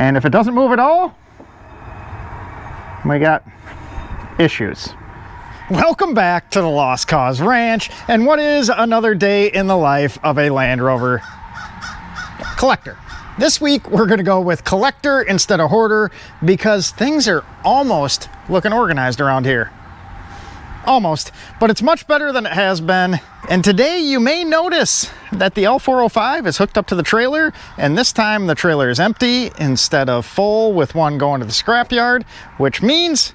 And if it doesn't move at all, we got issues. Welcome back to the Lost Cause Ranch, and what is another day in the life of a Land Rover collector. This week we're going to go with collector instead of hoarder because things are almost looking organized around here. Almost, but it's much better than it has been. And today you may notice that the L405 is hooked up to the trailer, and this time the trailer is empty instead of full with one going to the scrapyard, which means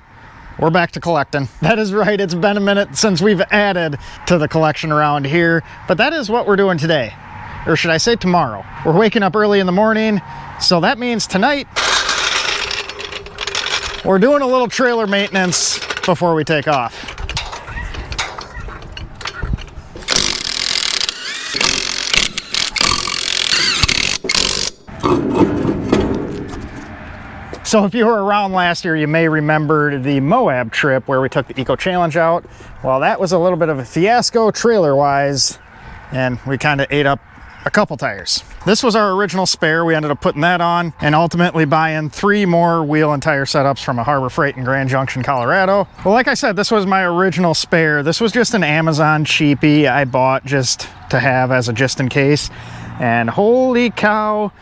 we're back to collecting. That is right, it's been a minute since we've added to the collection around here, but that is what we're doing today. Or should I say tomorrow. We're waking up early in the morning, so that means tonight we're doing a little trailer maintenance before we take off. So if you were around last year, you may remember the Moab trip where we took the Eco Challenge out. Well, that was a little bit of a fiasco trailer-wise, and we kind of ate up a couple tires. This was our original spare. We ended up putting that on and ultimately buying 3 more wheel and tire setups from a Harbor Freight in Grand Junction, Colorado. Well, like I said, this was my original spare. This was just an Amazon cheapie I bought just to have as a just in case. And holy cow,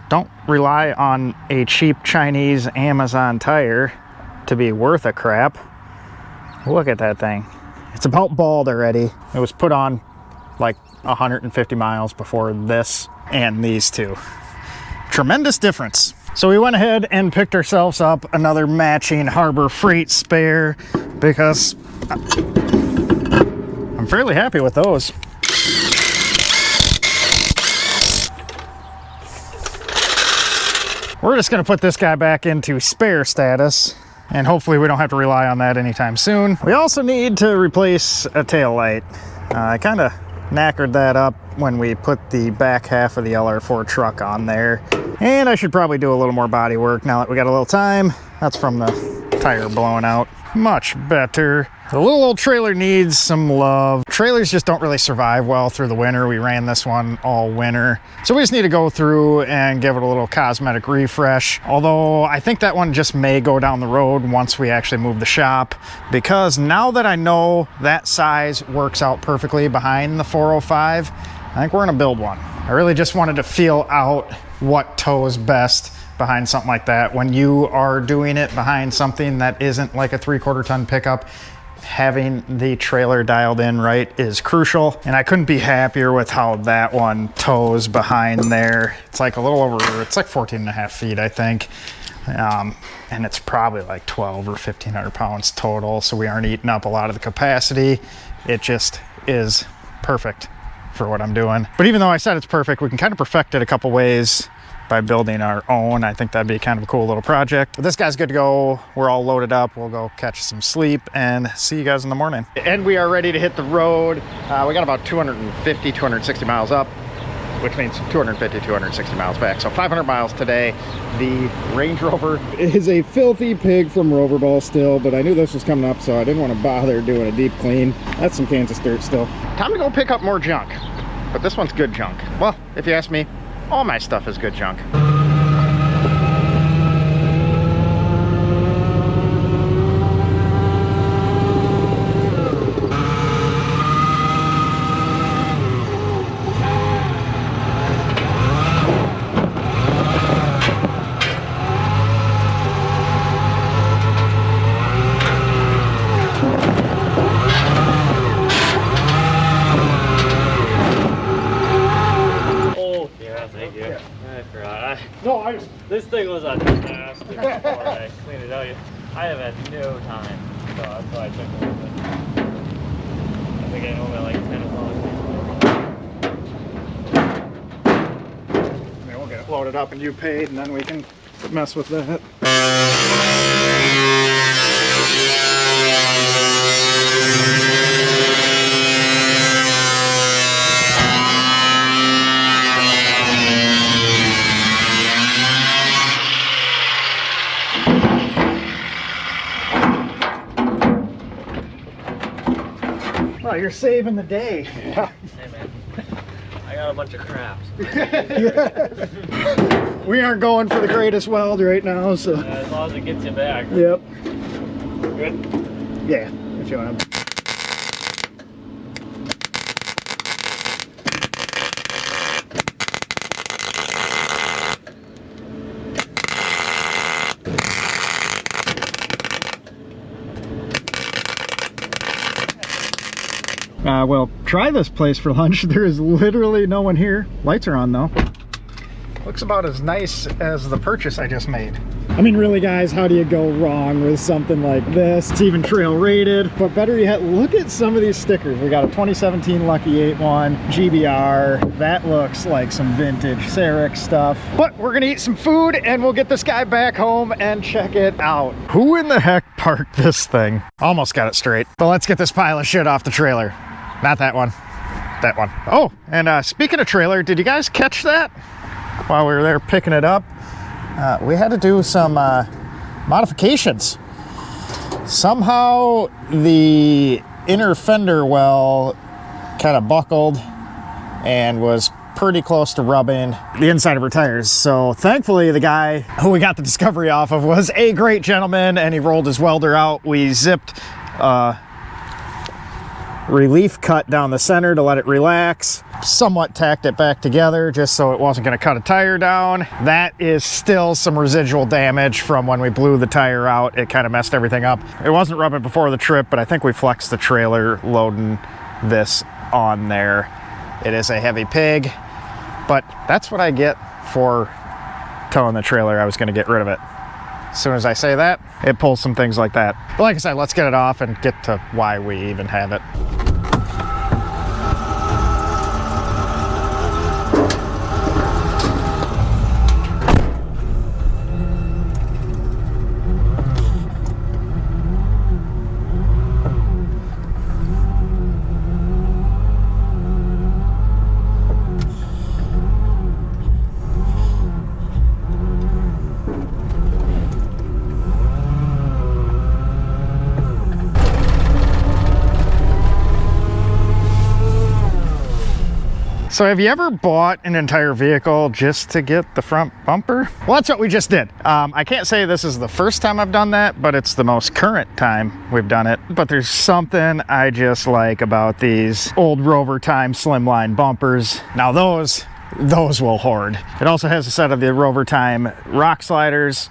don't rely on a cheap Chinese Amazon tire to be worth a crap. Look at that thing. It's about bald already. It was put on like 150 miles before this and these two. Tremendous difference. So we went ahead and picked ourselves up another matching Harbor Freight spare because I'm fairly happy with those. We're just going to put this guy back into spare status, and hopefully we don't have to rely on that anytime soon. We also need to replace a tail light. I kind of knackered that up when we put the back half of the LR4 truck on there. And I should probably do a little more body work now that we got a little time. That's from the tire blowing out. Much better. The little old trailer needs some love. Trailers just don't really survive well through the winter. We ran this one all winter. So we just need to go through and give it a little cosmetic refresh. Although I think that one just may go down the road once we actually move the shop, because now that I know that size works out perfectly behind the 405, I think we're gonna build one. I really just wanted to feel out what tows best behind something like that. When you are doing it behind something that isn't like a 3/4 ton pickup, having the trailer dialed in right is crucial, and I couldn't be happier with how that one tows behind there. It's like a little over, it's like 14.5 feet, I think. And it's probably like 12 or 1,500 pounds total, so we aren't eating up a lot of the capacity. It just is perfect for what I'm doing. But even though I said it's perfect, we can kind of perfect it a couple ways by building our own. I think that'd be kind of a cool little project. But this guy's good to go. We're all loaded up. We'll go catch some sleep and see you guys in the morning. And we are ready to hit the road. We got about 250, 260 miles up, which means 250, 260 miles back. So 500 miles today. The Range Rover is a filthy pig from Roverball still, but I knew this was coming up, so I didn't want to bother doing a deep clean. That's some Kansas dirt still. Time to go pick up more junk, but this one's good junk. Well, if you ask me, all my stuff is good junk. This thing was a disaster before I cleaned it out. I have had no time, so that's why I took a little bit. I think I only like 10 o'clock. Yeah, we'll get it loaded up and you paid, and then we can mess with that. Oh, you're saving the day. Yeah. Hey man, I got a bunch of craps. we aren't going for the greatest weld right now, so. As long as it gets you back. Yep. Good? Yeah, if you want to. We'll try this place for lunch. There is literally no one here. Lights are on though. Looks about as nice as the purchase I just made. I mean, really guys, how do you go wrong with something like this? It's even trail rated, but better yet, look at some of these stickers. We got a 2017 Lucky 8 one, GBR. That looks like some vintage Cerix stuff. But we're gonna eat some food and we'll get this guy back home and check it out. Who in the heck parked this thing? Almost got it straight. But let's get this pile of shit off the trailer. Not that one. That one. Oh, and speaking of trailer, did you guys catch that? While we were there picking it up, we had to do some modifications. Somehow the inner fender well kind of buckled and was pretty close to rubbing the inside of her tires. So thankfully the guy who we got the Discovery off of was a great gentleman and he rolled his welder out. We zipped relief cut down the center to let it relax, somewhat tacked it back together just so it wasn't going to cut a tire down. That is still some residual damage from when we blew the tire out. It kind of messed everything up. It wasn't rubbing before the trip, but I think we flexed the trailer loading this on there. It is a heavy pig, but that's what I get for telling the trailer I was going to get rid of it. As soon as I say that, it pulls some things like that. But like I said, let's get it off and get to why we even have it. So have you ever bought an entire vehicle just to get the front bumper? Well, that's what we just did. I can't say this is the first time I've done that, but it's the most current time we've done it. But there's something I just like about these old Rover Time slimline bumpers. Now those will hoard. It also has a set of the Rover Time rock sliders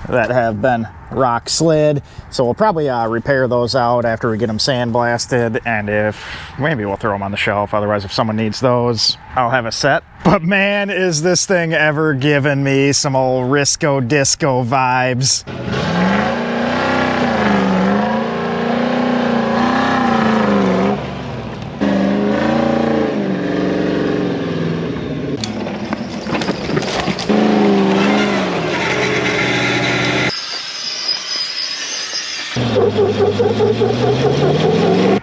that have been rock slid, so we'll probably repair those out after we get them sandblasted, and if maybe we'll throw them on the shelf. Otherwise, if someone needs those, I'll have a set. But man, is this thing ever giving me some old Risco Disco vibes.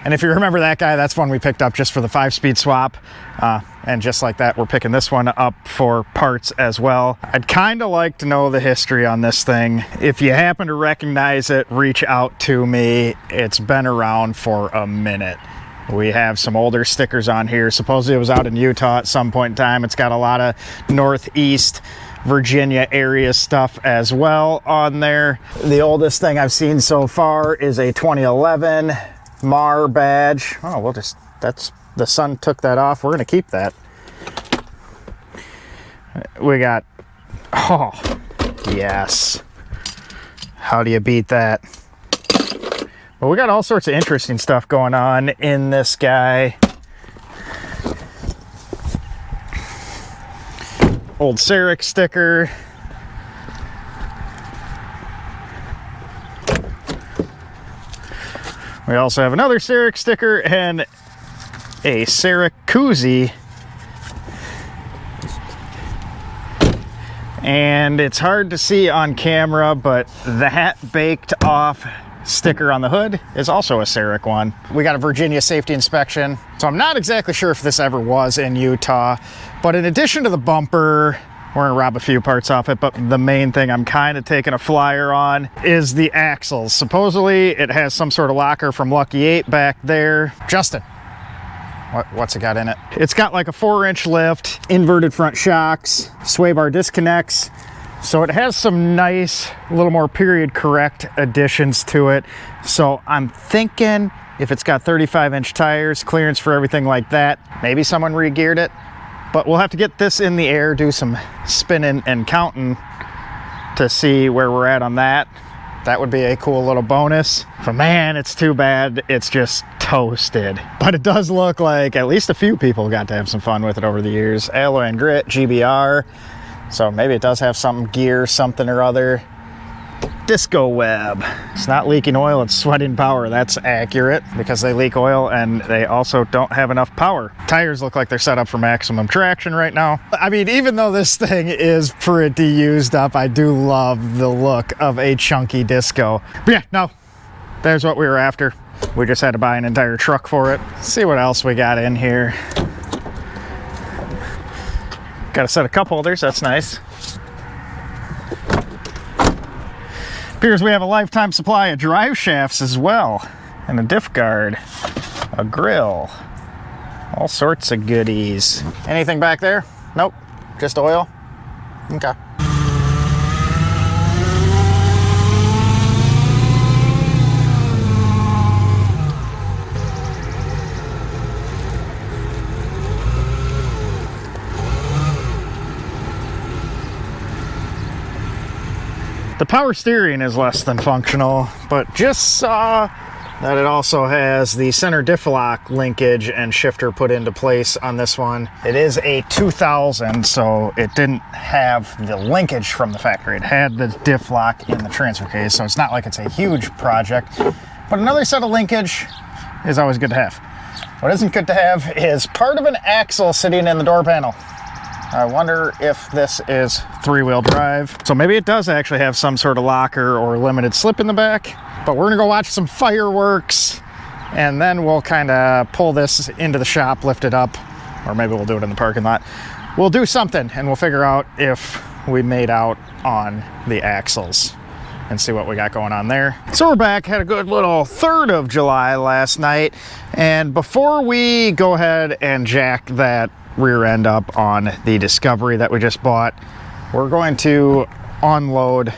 And if you remember that guy, that's one we picked up just for the 5-speed swap. And just like that, we're picking this one up for parts as well. I'd kind of like to know the history on this thing. If you happen to recognize it, reach out to me. It's been around for a minute. We have some older stickers on here. Supposedly it was out in Utah at some point in time. It's got a lot of Northeast Virginia area stuff as well on there. The oldest thing I've seen so far is a 2011 MAR badge. Oh, we'll just, that's, the sun took that off. We're gonna keep that. We got, oh, yes. How do you beat that? Well, we got all sorts of interesting stuff going on in this guy. Old Cerix sticker. We also have another Cerix sticker and a Cerix koozie. And it's hard to see on camera, but that baked off sticker on the hood is also a Cerix one. We got a Virginia safety inspection, so I'm not exactly sure if this ever was in Utah, but in addition to the bumper, we're gonna rob a few parts off it, but the main thing I'm kind of taking a flyer on is the axles. Supposedly it has some sort of locker from Lucky 8 back there. Justin, What's it got in it? It's got like a 4-inch lift, inverted front shocks, sway bar disconnects. So it has some nice, a little more period correct additions to it. So I'm thinking if it's got 35-inch tires, clearance for everything like that, maybe someone re-geared it. But we'll have to get this in the air, do some spinning and counting to see where we're at on that. That would be a cool little bonus. But man, it's too bad it's just toasted. But it does look like at least a few people got to have some fun with it over the years. Alloy and Grit, GBR. So maybe it does have some gear, something or other. Disco Web. It's not leaking oil, it's sweating power. That's accurate because they leak oil and they also don't have enough power. Tires look like they're set up for maximum traction right now. I mean, even though this thing is pretty used up, I do love the look of a chunky disco. But yeah, no, there's what we were after. We just had to buy an entire truck for it. Let's see what else we got in here. Got a set of cup holders, that's nice. Appears we have a lifetime supply of drive shafts as well, and a diff guard, a grill, all sorts of goodies. Anything back there? Nope, just oil. Okay. The power steering is less than functional, but just saw that it also has the center diff lock linkage and shifter put into place on this one. It is a 2000, so it didn't have the linkage from the factory. It had the diff lock in the transfer case, so it's not like it's a huge project. But another set of linkage is always good to have. What isn't good to have is part of an axle sitting in the door panel. I wonder if this is 3-wheel drive. So maybe it does actually have some sort of locker or limited slip in the back. But we're gonna go watch some fireworks and then we'll kind of pull this into the shop, lift it up, or maybe we'll do it in the parking lot. We'll do something and we'll figure out if we made out on the axles and see what we got going on there. So we're back, had a good little 3rd of July last night. And before we go ahead and jack that rear end up on the Discovery that we just bought, we're going to unload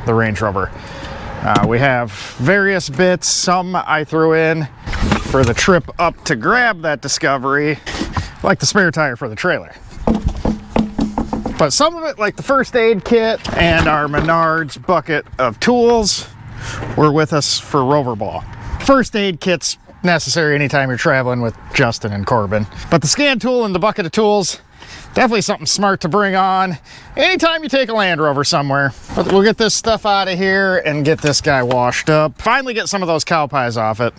the Range Rover. We have various bits. Some I threw in for the trip up to grab that Discovery, like the spare tire for the trailer. But some of it, like the first aid kit and our Menards bucket of tools, were with us for Rover Ball. First aid kit's necessary anytime you're traveling with Justin and Corbin. But the scan tool and the bucket of tools, definitely something smart to bring on anytime you take a Land Rover somewhere. But we'll get this stuff out of here and get this guy washed up. Finally get some of those cow pies off it.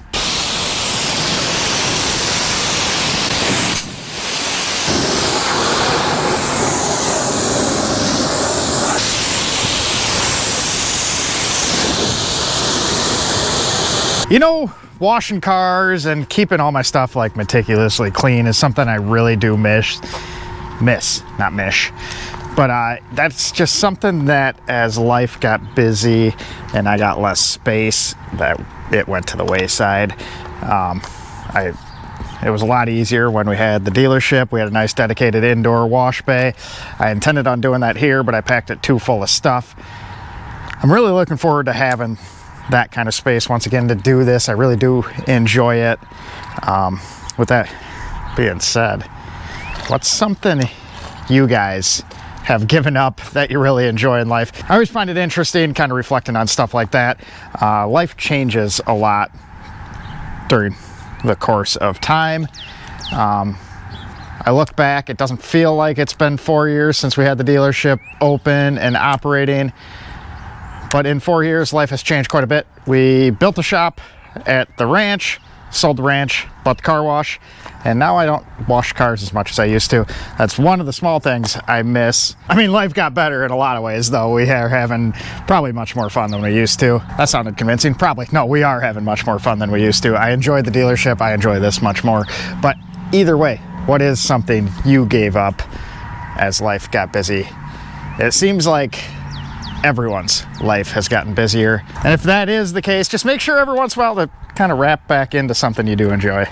You know, washing cars and keeping all my stuff like meticulously clean is something I really do miss. But that's just something that as life got busy and I got less space, that it went to the wayside. It was a lot easier when we had the dealership. We had a nice dedicated indoor wash bay. I intended on doing that here, but I packed it too full of stuff. I'm really looking forward to having that kind of space once again to do this. I really do enjoy it. With that being said, what's something you guys have given up that you really enjoy in life? I always find it interesting kind of reflecting on stuff like that. Life changes a lot during the course of time. I look back, it doesn't feel like it's been 4 years since we had the dealership open and operating. But in 4 years, life has changed quite a bit. We built a shop at the ranch, sold the ranch, bought the car wash, and now I don't wash cars as much as I used to. That's one of the small things I miss. I mean, life got better in a lot of ways, though. We are having probably much more fun than we used to. That sounded convincing. Probably. No, we are having much more fun than we used to. I enjoyed the dealership. I enjoy this much more. But either way, what is something you gave up as life got busy? It seems like everyone's life has gotten busier. And if that is the case, just make sure every once in a while to kind of wrap back into something you do enjoy.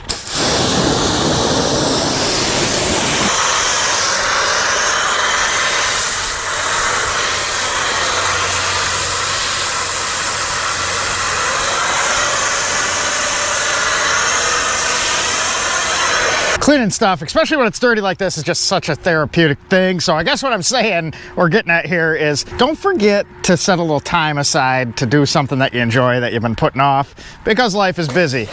cleaning stuff, especially when it's dirty like this, is just such a therapeutic thing. So I guess what I'm saying or getting at here is don't forget to set a little time aside to do something that you enjoy that you've been putting off, because life is busy.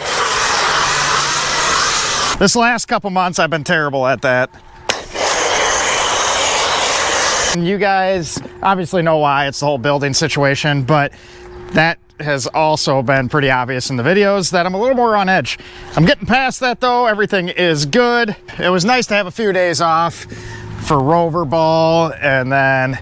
This last couple months I've been terrible at that. And you guys obviously know why. It's the whole building situation, but that has also been pretty obvious in the videos that I'm a little more on edge. I'm getting past that though. Everything is good. It was nice to have a few days off for Rover Ball, and then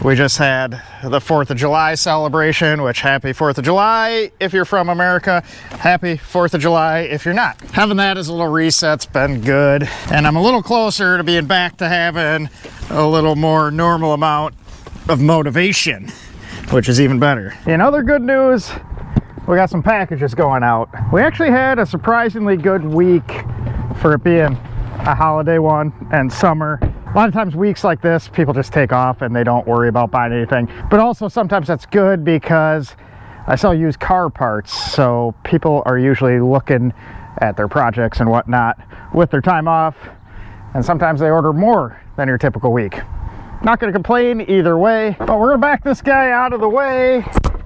we just had the 4th of July celebration, which happy 4th of July if you're from America, happy 4th of July if you're not. Having that as a little reset's been good, and I'm a little closer to being back to having a little more normal amount of motivation, which is even better. In other good news, we got some packages going out. We actually had a surprisingly good week for it being a holiday one and summer. A lot of times weeks like this, people just take off and they don't worry about buying anything. But also sometimes that's good because I sell used car parts, so people are usually looking at their projects and whatnot with their time off, and sometimes they order more than your typical week. Not gonna complain either way, but we're gonna back this guy out of the way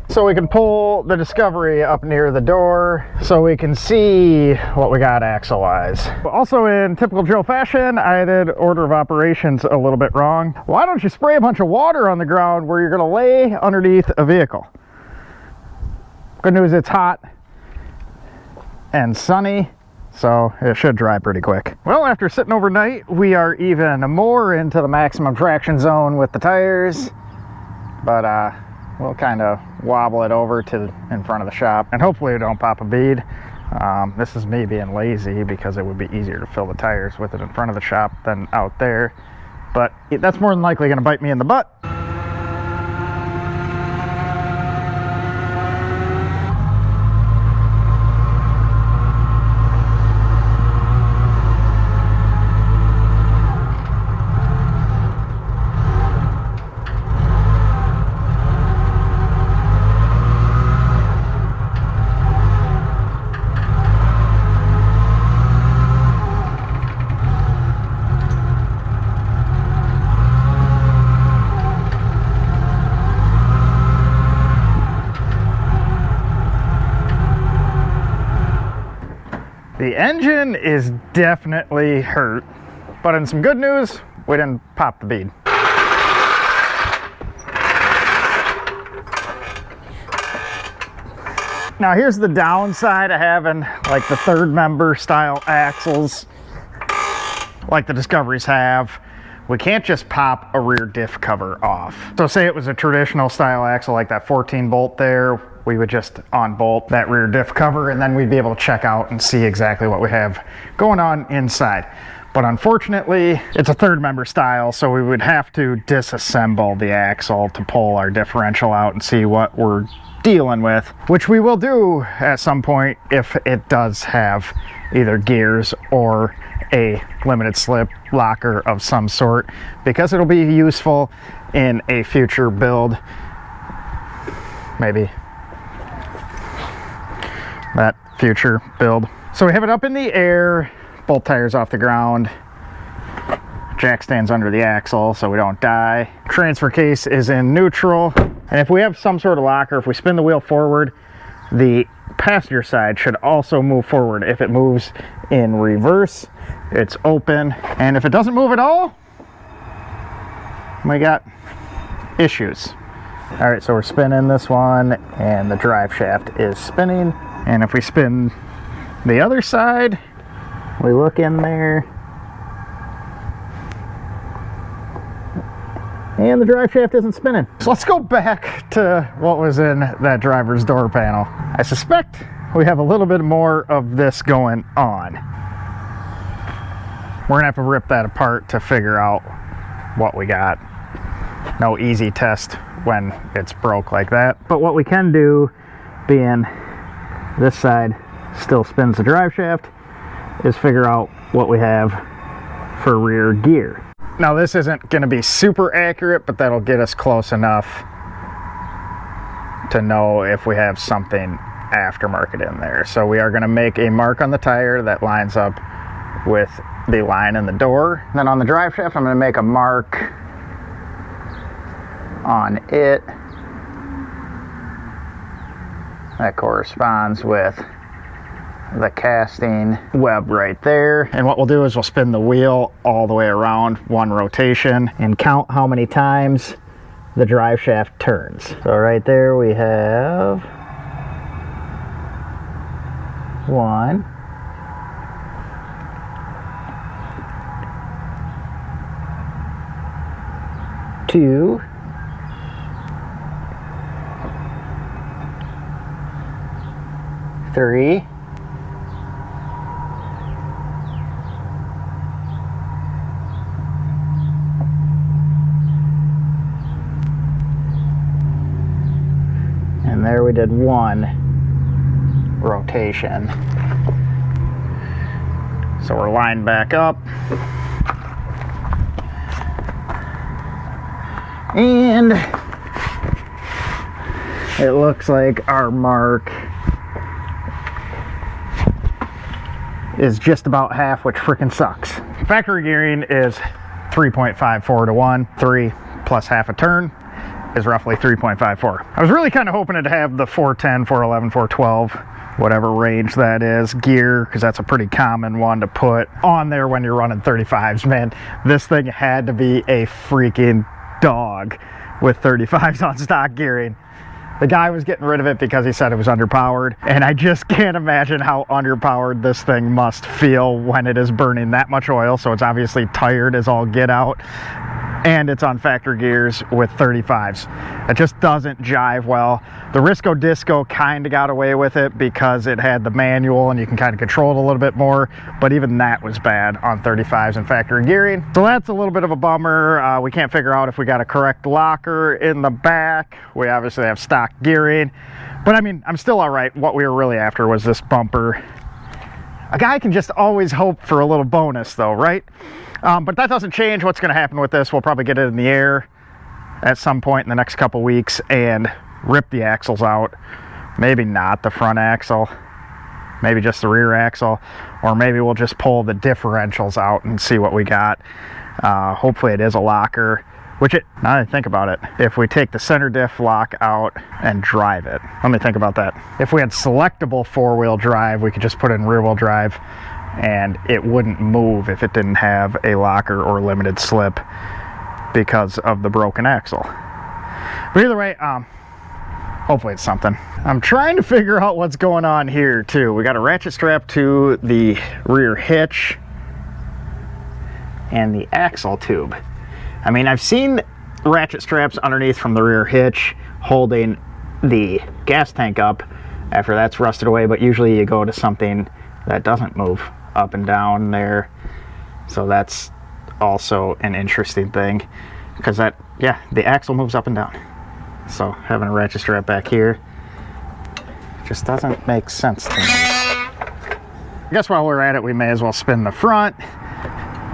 so we can pull the Discovery up near the door so we can see what we got axle-wise. Also, in typical Joe fashion, I did order of operations a little bit wrong. Why don't you spray a bunch of water on the ground where you're gonna lay underneath a vehicle? Good news, it's hot and sunny, so it should dry pretty quick. Well, after sitting overnight, we are even more into the maximum traction zone with the tires, but we'll kind of wobble it over to in front of the shop, and hopefully we don't pop a bead. This is me being lazy because it would be easier to fill the tires with it in front of the shop than out there, but that's more than likely going to bite me in the butt. The engine is definitely hurt, but in some good news, we didn't pop the bead. Now here's the downside of having like the third member style axles like the Discoveries have. We can't just pop a rear diff cover off. So say it was a traditional style axle like that 14 bolt there, we would just unbolt that rear diff cover and then we'd be able to check out and see exactly what we have going on inside. But unfortunately, it's a third member style, so we would have to disassemble the axle to pull our differential out and see what we're dealing with, which we will do at some point if it does have either gears or a limited slip locker of some sort, because it'll be useful in a future build. Maybe that future build. So we have it up in the air, both tires off the ground, jack stands under the axle so we don't die. Transfer case is in neutral, and if we have some sort of locker, if we spin the wheel forward, the passenger side should also move forward. If it moves in reverse, it's open, and if it doesn't move at all, we got issues. All right, so we're spinning this one and the drive shaft is spinning, and if we spin the other side, we look in there and the drive shaft isn't spinning. So let's go back to what was in that driver's door panel. I suspect we have a little bit more of this going on. We're gonna have to rip that apart to figure out what we got. No easy test when it's broke like that. But what we can do, being this side still spins the drive shaft, is figure out what we have for rear gear. Now this isn't going to be super accurate, but that'll get us close enough to know if we have something aftermarket in there. So we are going to make a mark on the tire that lines up with be lining the door. Then on the drive shaft, I'm going to make a mark on it that corresponds with the casting web right there. And what we'll do is we'll spin the wheel all the way around one rotation and count how many times the drive shaft turns. So right there we have 1, 2, 3, 4, and there we did 1 rotation. So we're lined back up. And it looks like our mark is just about half, which freaking sucks. Factory gearing is 3.54 to 1. 3 plus half a turn is roughly 3.54. I was really kind of hoping to have the 410, 411, 412, whatever range that is, gear, because that's a pretty common one to put on there when you're running 35s. Man, this thing had to be a freaking dog with 35s on stock gearing. The guy was getting rid of it because he said it was underpowered, and I just can't imagine how underpowered this thing must feel when it is burning that much oil. So it's obviously tired as all get out, and it's on factory gears with 35s. It just doesn't jive well. The Risco Disco kind of got away with it because it had the manual and you can kind of control it a little bit more, but even that was bad on 35s and factory gearing. So that's a little bit of a bummer. We can't figure out if we got a correct locker in the back. We obviously have stock gearing, but I mean, I'm still all right. What we were really after was this bumper. A guy can just always hope for a little bonus though, right? But that doesn't change what's going to happen with this. We'll probably get it in the air at some point in the next couple weeks and rip the axles out. Maybe not the front axle, maybe just the rear axle, or maybe we'll just pull the differentials out and see what we got. Hopefully it is a locker, which it, now that I think about it, if we take the center diff lock out and drive it, let me think about that. If we had selectable four-wheel drive, we could just put it in rear-wheel drive and it wouldn't move if it didn't have a locker or limited slip because of the broken axle. But either way, hopefully it's something. I'm trying to figure out what's going on here too. We got a ratchet strap to the rear hitch and the axle tube. I mean, I've seen ratchet straps underneath from the rear hitch holding the gas tank up after that's rusted away, but usually you go to something that doesn't move up and down there. So that's also an interesting thing, because that, yeah, the axle moves up and down. So having a ratchet strap back here just doesn't make sense to me. I guess while we're at it, we may as well spin the front,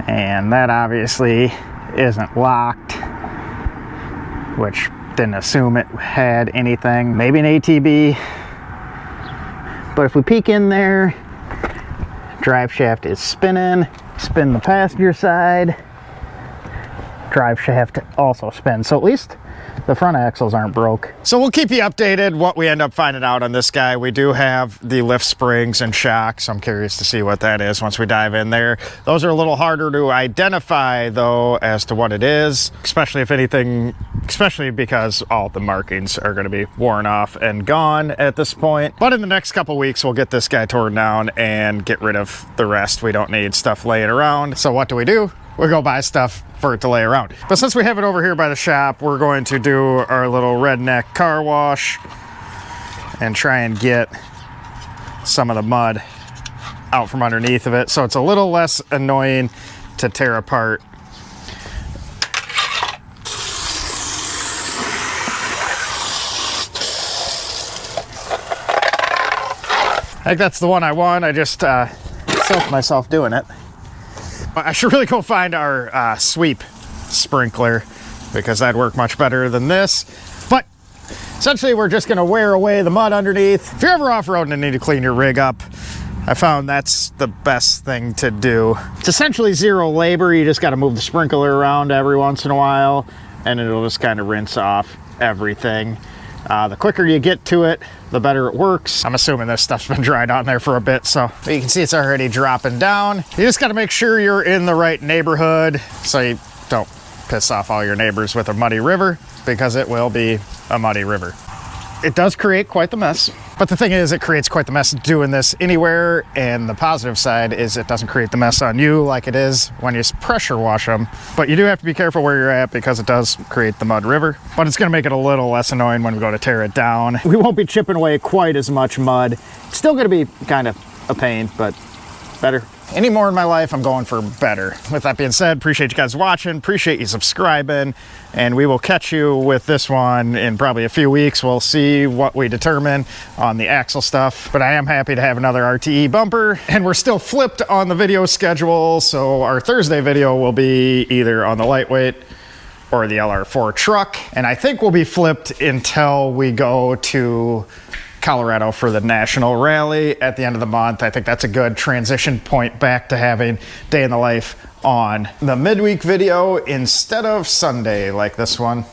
and that obviously isn't locked, which didn't assume it had anything. Maybe an ATB, but if we peek in there, drive shaft is spinning. Spin the passenger side, drive shaft also spins. So at least the front axles aren't broke. So we'll keep you updated what we end up finding out on this guy. We do have the lift springs and shocks. I'm curious to see what that is once we dive in there. Those are a little harder to identify though as to what it is, especially if anything, especially because all the markings are going to be worn off and gone at this point. But in the next couple weeks, we'll get this guy torn down and get rid of the rest. We don't need stuff laying around. So what do? We go buy stuff for it to lay around. But since we have it over here by the shop, we're going to do our little redneck car wash and try and get some of the mud out from underneath of it, so it's a little less annoying to tear apart. I think that's the one I want. I just selfed myself doing it. I should really go find our sweep sprinkler, because that'd work much better than this. But essentially we're just gonna wear away the mud underneath. If you're ever off-roading and need to clean your rig up, I found that's the best thing to do. It's essentially zero labor. You just got to move the sprinkler around every once in a while, and it'll just kind of rinse off everything. The quicker you get to it, the better it works. I'm assuming this stuff's been dried on there for a bit, so but you can see it's already dropping down. You just got to make sure you're in the right neighborhood so you don't piss off all your neighbors with a muddy river, because it will be a muddy river. It does create quite the mess. But the thing is, it creates quite the mess doing this anywhere, and the positive side is it doesn't create the mess on you like it is when you pressure wash them. But you do have to be careful where you're at, because it does create the mud river. But it's gonna make it a little less annoying when we go to tear it down. We won't be chipping away quite as much mud. It's still gonna be kind of a pain, but better. Any more in my life, I'm going for better. With that being said, appreciate you guys watching, appreciate you subscribing, and we will catch you with this one in probably a few weeks. We'll see what we determine on the axle stuff, but I am happy to have another RTE bumper, and we're still flipped on the video schedule, so our Thursday video will be either on the lightweight or the LR4 truck, and I think we'll be flipped until we go to Colorado for the national rally at the end of the month. I think that's a good transition point back to having day in the life on the midweek video instead of Sunday like this one.